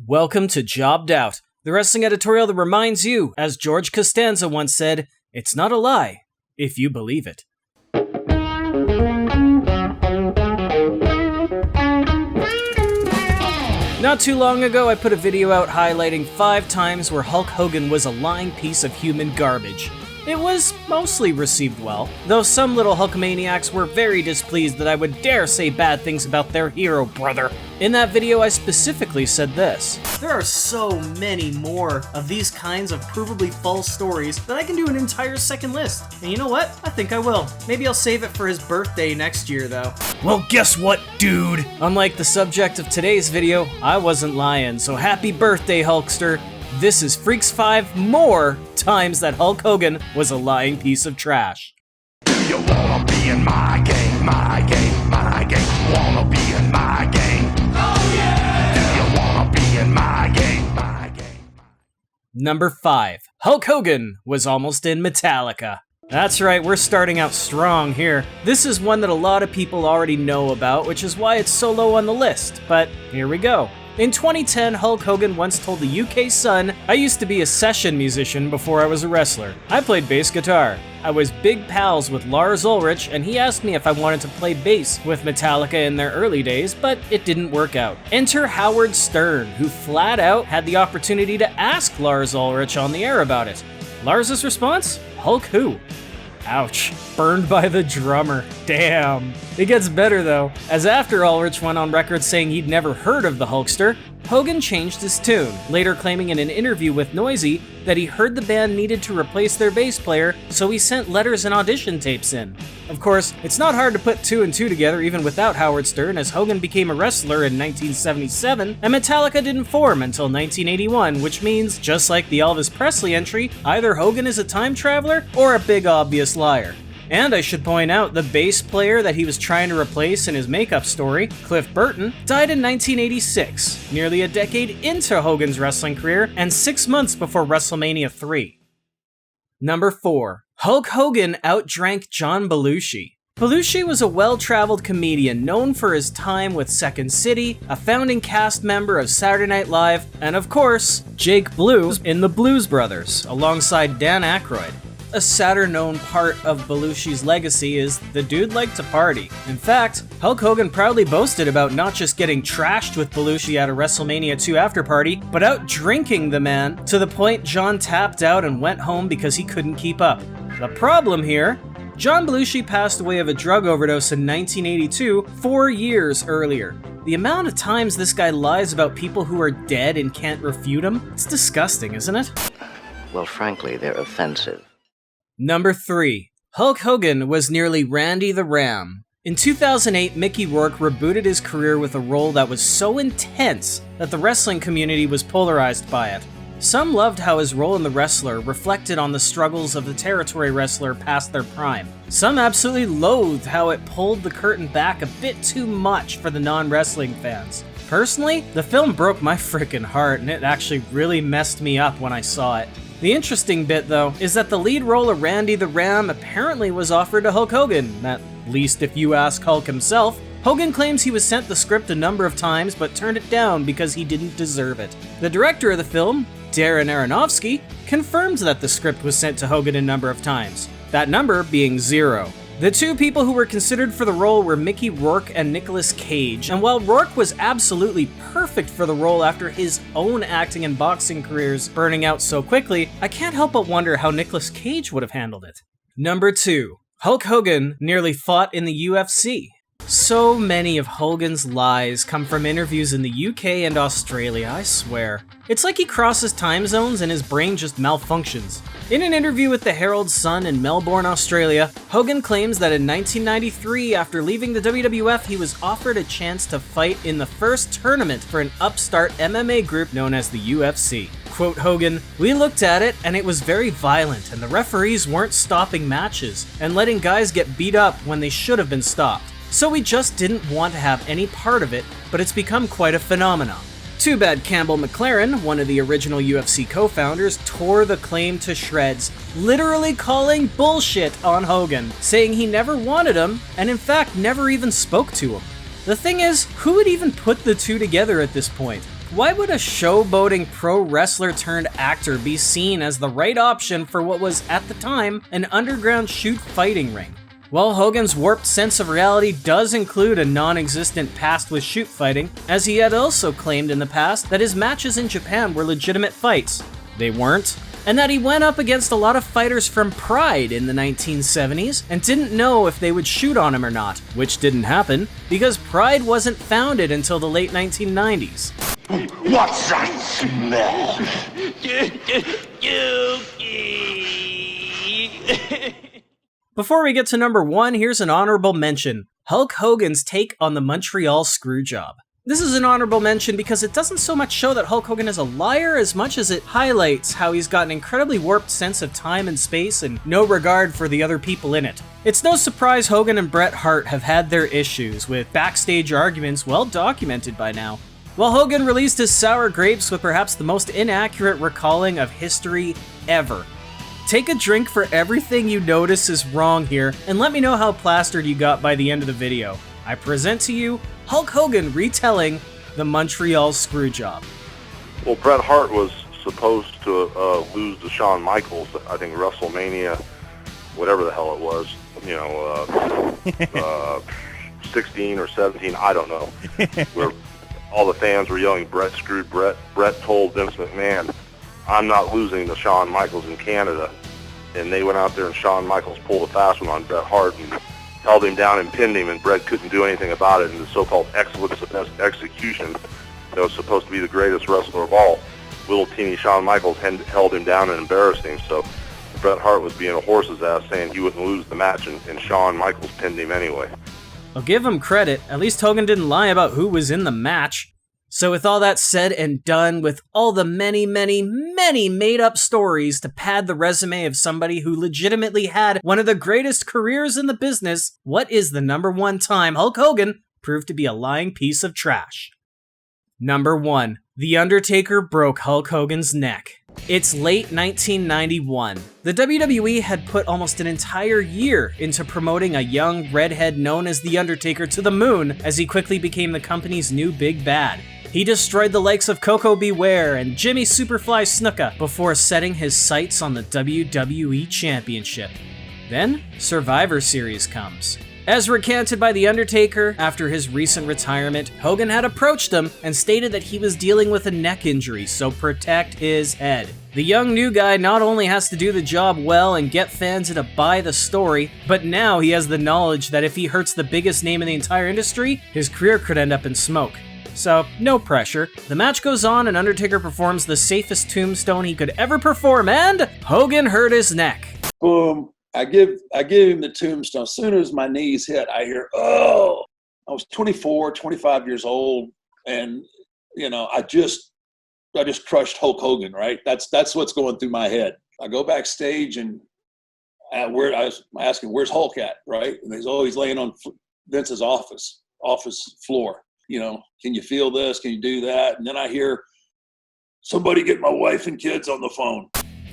Welcome to Jobbed Out, the wrestling editorial that reminds you, as George Costanza once said, it's not a lie if you believe it. Not too long ago, I put a video out highlighting 5 times where Hulk Hogan was a lying piece of human garbage. It was mostly received well, though some little Hulkamaniacs were very displeased that I would dare say bad things about their hero brother. In that video, I specifically said this: there are so many more of these kinds of provably false stories that I can do an entire second list. And you know what? I think I will. Maybe I'll save it for his birthday next year, though. Well, guess what, dude? Unlike the subject of today's video, I wasn't lying, so happy birthday, Hulkster. This is Freaks 5 more times that Hulk Hogan was a lying piece of trash. Do you wanna be in my game, my game, my game? Wanna be in my game? Oh yeah! Do you wanna be in my game, my game? Number 5. Hulk Hogan was almost in Metallica. That's right, we're starting out strong here. This is one that a lot of people already know about, which is why it's so low on the list, but here we go. In 2010, Hulk Hogan once told the UK Sun, "I used to be a session musician before I was a wrestler. I played bass guitar. I was big pals with Lars Ulrich, and he asked me if I wanted to play bass with Metallica in their early days, but it didn't work out." Enter Howard Stern, who flat out had the opportunity to ask Lars Ulrich on the air about it. Lars's response? Hulk who? Ouch. Burned by the drummer. Damn. It gets better though, as after Ulrich went on record saying he'd never heard of the Hulkster, Hogan changed his tune, later claiming in an interview with Noisy that he heard the band needed to replace their bass player, so he sent letters and audition tapes in. Of course, it's not hard to put 2 and 2 together even without Howard Stern, as Hogan became a wrestler in 1977, and Metallica didn't form until 1981, which means, just like the Elvis Presley entry, either Hogan is a time traveler or a big obvious liar. And I should point out, the bass player that he was trying to replace in his makeup story, Cliff Burton, died in 1986, nearly a decade into Hogan's wrestling career and 6 months before WrestleMania 3. Number 4. Hulk Hogan outdrank John Belushi. Belushi was a well-traveled comedian known for his time with Second City, a founding cast member of Saturday Night Live, and of course, Jake Blue in the Blues Brothers, alongside Dan Aykroyd. A sadder-known part of Belushi's legacy is the dude liked to party. In fact, Hulk Hogan proudly boasted about not just getting trashed with Belushi at a WrestleMania 2 after-party, but out drinking the man to the point John tapped out and went home because he couldn't keep up. The problem here? John Belushi passed away of a drug overdose in 1982, 4 years earlier. The amount of times this guy lies about people who are dead and can't refute him, it's disgusting, isn't it? Well, frankly, they're offensive. Number 3. Hulk Hogan was nearly Randy the Ram. In 2008, Mickey Rourke rebooted his career with a role that was so intense that the wrestling community was polarized by it. Some loved how his role in The Wrestler reflected on the struggles of the territory wrestler past their prime. Some absolutely loathed how it pulled the curtain back a bit too much for the non-wrestling fans. Personally, the film broke my frickin' heart, and it actually really messed me up when I saw it. The interesting bit, though, is that the lead role of Randy the Ram apparently was offered to Hulk Hogan, at least if you ask Hulk himself. Hogan claims he was sent the script a number of times, but turned it down because he didn't deserve it. The director of the film, Darren Aronofsky, confirms that the script was sent to Hogan a number of times, that number being 0. The 2 people who were considered for the role were Mickey Rourke and Nicolas Cage, and while Rourke was absolutely perfect for the role after his own acting and boxing careers burning out so quickly, I can't help but wonder how Nicolas Cage would have handled it. Number 2. Hulk Hogan nearly fought in the UFC. So many of Hogan's lies come from interviews in the UK and Australia, I swear. It's like he crosses time zones and his brain just malfunctions. In an interview with the Herald Sun in Melbourne, Australia, Hogan claims that in 1993, after leaving the WWF, he was offered a chance to fight in the first tournament for an upstart MMA group known as the UFC. Quote Hogan, "We looked at it and it was very violent, and the referees weren't stopping matches and letting guys get beat up when they should have been stopped. So we just didn't want to have any part of it, but it's become quite a phenomenon." Too bad Campbell McLaren, one of the original UFC co-founders, tore the claim to shreds, literally calling bullshit on Hogan, saying he never wanted him, and in fact never even spoke to him. The thing is, who would even put the two together at this point? Why would a showboating pro wrestler turned actor be seen as the right option for what was, at the time, an underground shoot fighting ring? Well, Hogan's warped sense of reality does include a non-existent past with shoot fighting, as he had also claimed in the past that his matches in Japan were legitimate fights. They weren't. And that he went up against a lot of fighters from Pride in the 1970s and didn't know if they would shoot on him or not, which didn't happen because Pride wasn't founded until the late 1990s. What's that smell? Before we get to number 1, here's an honorable mention. Hulk Hogan's take on the Montreal Screwjob. This is an honorable mention because it doesn't so much show that Hulk Hogan is a liar as much as it highlights how he's got an incredibly warped sense of time and space and no regard for the other people in it. It's no surprise Hogan and Bret Hart have had their issues, with backstage arguments well documented by now. While Hogan released his sour grapes with perhaps the most inaccurate recalling of history ever. Take a drink for everything you notice is wrong here, and let me know how plastered you got by the end of the video. I present to you Hulk Hogan retelling the Montreal Screwjob. Well, Bret Hart was supposed to lose to Shawn Michaels, I think WrestleMania, whatever the hell it was, 16 or 17, I don't know, where all the fans were yelling, Bret screwed Bret. Bret told Vince McMahon, I'm not losing to Shawn Michaels in Canada. And they went out there and Shawn Michaels pulled a fast one on Bret Hart and held him down and pinned him, and Bret couldn't do anything about it. And the so-called excellence of execution that was supposed to be the greatest wrestler of all, little teeny Shawn Michaels held him down and embarrassed him. So Bret Hart was being a horse's ass, saying he wouldn't lose the match, and Shawn Michaels pinned him anyway. I'll give him credit, at least Hogan didn't lie about who was in the match. So with all that said and done, with all the many made-up stories to pad the resume of somebody who legitimately had one of the greatest careers in the business, what is the number 1 time Hulk Hogan proved to be a lying piece of trash? Number 1. The Undertaker broke Hulk Hogan's neck. It's late 1991. The WWE had put almost an entire year into promoting a young redhead known as The Undertaker to the moon as he quickly became the company's new big bad. He destroyed the likes of Koko Beware and Jimmy Superfly Snuka before setting his sights on the WWE Championship. Then, Survivor Series comes. As recanted by The Undertaker after his recent retirement, Hogan had approached him and stated that he was dealing with a neck injury, so protect his head. The young new guy not only has to do the job well and get fans to buy the story, but now he has the knowledge that if he hurts the biggest name in the entire industry, his career could end up in smoke. So, no pressure. The match goes on and Undertaker performs the safest tombstone he could ever perform, and Hogan hurt his neck. Boom. I give him the tombstone. As soon as my knees hit, I hear, oh! I was 24, 25 years old, and, I just crushed Hulk Hogan, right? That's what's going through my head. I go backstage, and I was asking, where's Hulk at, right? And he's always laying on Vince's office floor. Can you feel this? Can you do that? And then I hear somebody get my wife and kids on the phone.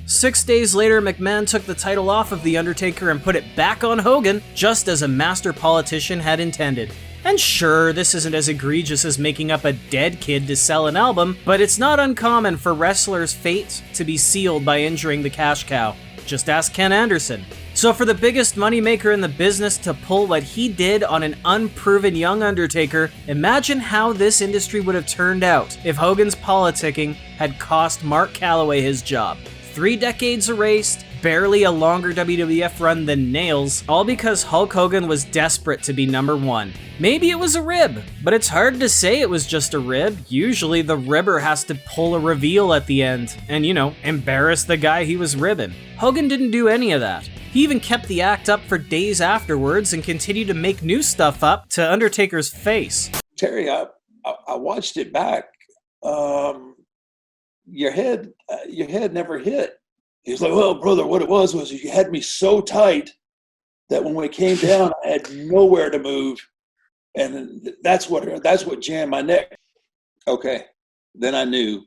6 days later, McMahon took the title off of The Undertaker and put it back on Hogan, just as a master politician had intended. And sure, this isn't as egregious as making up a dead kid to sell an album, but it's not uncommon for wrestlers' fate to be sealed by injuring the cash cow. Just ask Ken Anderson. So for the biggest moneymaker in the business to pull what he did on an unproven young Undertaker, imagine how this industry would have turned out if Hogan's politicking had cost Mark Calloway his job. 3 decades erased, barely a longer WWF run than Nails, all because Hulk Hogan was desperate to be number 1. Maybe it was a rib, but it's hard to say it was just a rib. Usually the ribber has to pull a reveal at the end and, embarrass the guy he was ribbing. Hogan didn't do any of that. He even kept the act up for days afterwards and continued to make new stuff up to Undertaker's face. Terry, I watched it back. Your head never hit. He's like, well, brother, what it was you had me so tight that when we came down, I had nowhere to move. And that's what jammed my neck. Okay. Then I knew,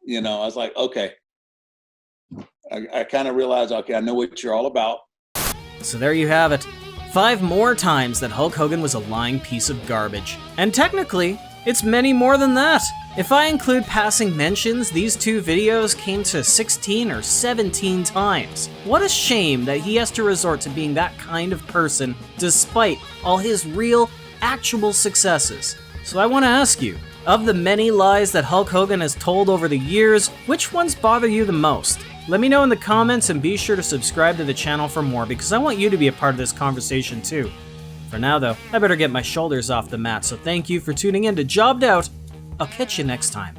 I was like, okay. I kind of realized, okay, I know what you're all about. So there you have it. 5 more times that Hulk Hogan was a lying piece of garbage. And technically, It's many more than that. If I include passing mentions, these 2 videos came to 16 or 17 times. What a shame that he has to resort to being that kind of person despite all his real, actual successes. So I want to ask you, of the many lies that Hulk Hogan has told over the years, which ones bother you the most? Let me know in the comments, and be sure to subscribe to the channel for more, because I want you to be a part of this conversation too. For now though, I better get my shoulders off the mat, so thank you for tuning in to Jobbed Out. I'll catch you next time.